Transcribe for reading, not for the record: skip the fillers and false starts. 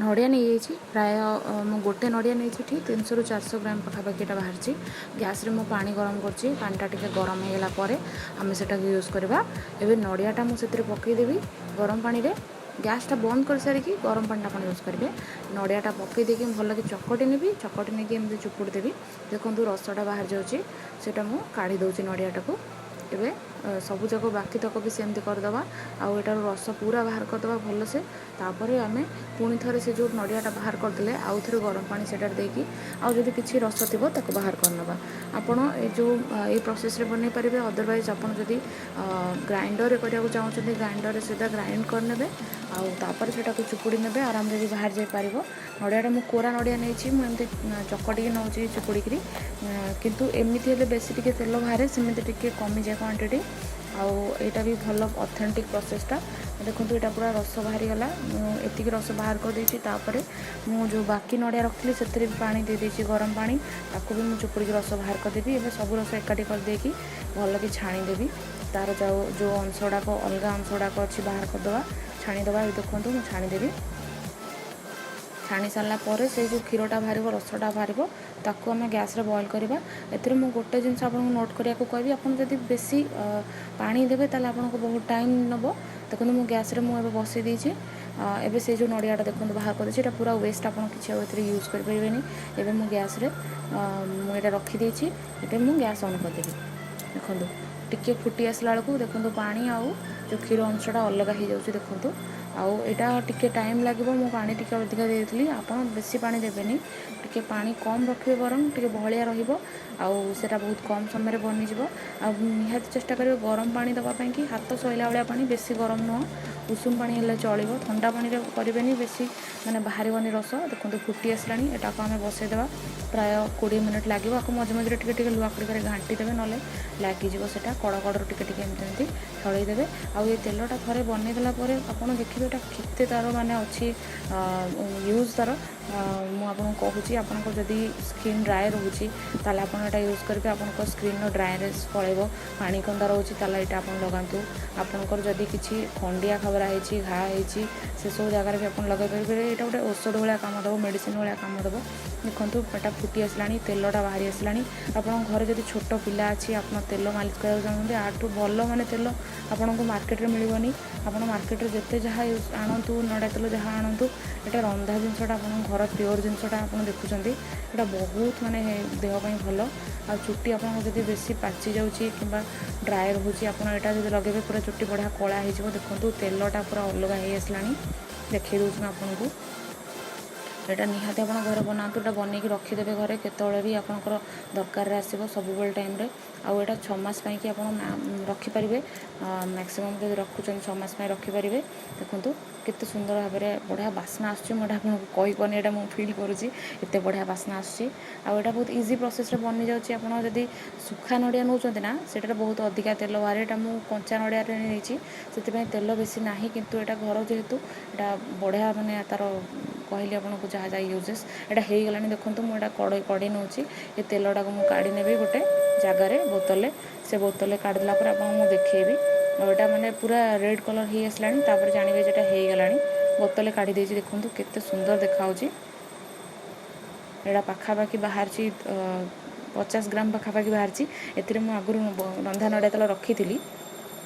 नड़िया नहीं प्राय मु गोटे नड़िया नहीं 300 ରୁ 400 ग्राम पाखापाखी बाहर गैस रे मु पानी गरम कर पानीटा टिके गरम होगा पर आम से यूज करवा एवं नड़ियाटा मुझे पकईदेवी गरम पानी रे गैसटा बंद कर सारिकी गरम पानी आप यूज करेंगे नड़ियाटा पकई देकी भल कि चकटी नेबी चकटी नहीं एमती चुपुड़ी देवी देखो रसटा बाहर जाऊँगा मुझे काढ़ी दूसरी नड़ियाटा को एवं सबू जाक बाकी तक भी सेमती करदे आटार रस पूरा बाहर करदे भल से तापर आम पुणी थे से जो नड़ियाटा बाहर करदे आउ थे गरम पानी से देकी आदि किसी रस थी बाहर करना आपण जो ये प्रोसेस रे बन पारे अदरवाइज आपड़ जदि ग्राइंडर करने चाहते ग्राइंडर सीधा ग्राइंड करने आउे से चुपुड़ी ने आराम से भी बाहर जापर नड़ियाटा मुझे कोरा नड़िया नहीं मुझे चकटी नौ चुपुड़ी किंतु एमती हेल्ले बेसी टे तेल बाहर सेमती टे कमी जाए क्वांटिटी आईटा भी भल ऑथेंटिक प्रोसेसटा देखो यहाँ पूरा रस बाहरी गला एतिक रस बाहर कर देती मु जो बाकी नड़िया रखी से भी पानी दे देती गरम पानी ताकू भी मुझे चुपुड़ी रस बाहर करदेवी एवं सब रस एकाठी करदेकी भल कि छाणीदेवी तार जो अंश गुड़ाक अलग अंश गुड़ाक अच्छी बाहर करदे छाणीदे देखो मुझे छाणीदेवी छाणी सारा पर से जो क्षीरटा बाहर रसटा बाहर ताकू आम गैस रे बॉयल करवा एथिरे मु गोटे जिनस आपको नोट करिया को कहबी आपन जदि बेसी पानी देबे ताले आपनको बहुत टाइम नबो देखो मु गैस रे मु एबे बसई देछि एबे से जो नड़ियाटा देखो बाहर कर देछि पूरा वेस्ट आपन किछि एथिरे यूज कर परिबेनी एबे मु गैस रे मु एटा रखी देछि एबे मु गैस ऑन कर देबी देखो टिके फुटी आसला बेलू देखो पानी आउ जो क्षीर अंशटा अलग हो जाऊँ देखो आईटा टिके टाइम लगे मु पानी टिके अधिका देती आपड़ बेसी पानी देवेनि टिके पानी कम रखिए बरम टिके बहलिया रहिबो सेटा बहुत कम समय बनीज निहाती चेष्टा करेंगे गरम पानी दवापाई कि हाथ सैला भाया पानी बेसी गरम नुह उषुम पानी हेल्ले चलो ठंडा पानी करें बेसी माने बाहर रस देखो फुटी आसला यहाँ को आम बसईदेवा प्राय 20 मिनट लगे आपको मझे मझे टे लुआ खड़िक घाटी देवे ना लगिज से कड़ कड़र टे एमती छड़ईदेवे आउ ये तेलटा थे बनईदेला आप देखिए यहाँ केते तार माने अच्छी यूज तार मुझे कहूँ आपको जदि स्किन ड्राए रोचे ताल आप यूज करेंगे आप स्किन ड्राएनेस पड़ेब पानी कंदा रोचे यहाँ आप लगातु आपंकर जदि किसी खंडिया खबरा है घा है से सब जगार भी आप लगे पारे यहाँ गोटे औषध भाया काम देव मेडिसिन भाया काम देव देखो पेटा फुटी आसला तेलटा बाहरी आसला आप घर जब छोट पिला अच्छी आप तेल मालिश कराया चाहते आठू भल माने तेल आपन को मार्केट में मिलनी आप मार्केट में जिते जहाँ आणतु नड़ा तेल जहाँ आणतु यहाँ रंधा जिनसटा आप घर प्योर जिनसटा आप देखुं यहाँ बहुत माने देहपाई भल आ चुट्टी आपको बेसी पाची जाऊँगी कि ड्राए रोचे आपड़ जब लगे पूरा चुट्टी बढ़िया कला हो देखो तेलटा पूरा अलग हो आसला देखी दूसरी आपन को यहाँ निहाती आप घर बनातु यहाँ बनईक रखीदे घरे केतवे भी आपंकर दरकार आसो सब टाइम आउ यहाँ 6 मास कि आप रखिपारे मैक्सिमम जो रखुच्च 6 मास रखिपारे देखूँ केते सुंदर भाव में बढ़िया बास्ना आसपानी यहाँ मुझे फिल करुँची एत बढ़िया बास्ना आसूँ आटा बहुत इजी प्रोसेस बनी जाऊँगी आपड़ी सुखा नड़िया नौ ना से बहुत अधिका तेल बाहर यहाँ मुझे कंचा नड़िया नहीं से तेल बेसी ना किंतु यहाँ घर जेहेतु यहाँ बढ़िया माने तार कहली आपको जहाँ जहाँ यूजेस यहाँ हो गला देखो मुझे कड़े कड़े नौ ये तेलटा को मुझे काढ़ी नेबी गोटे जगार बोतल से बोतल काढ़ला आपको देखी यहाँ माने पूरा रेड कलर हो आसला जानवे जेटा हो गला बोतल काढ़ी देती देखो केते सुंदर देखा यहाँ पाखापाखि बाहर 50 ग्राम पाखापाखि बाहर आगुरी रंधा नड़िया तेल रखी थी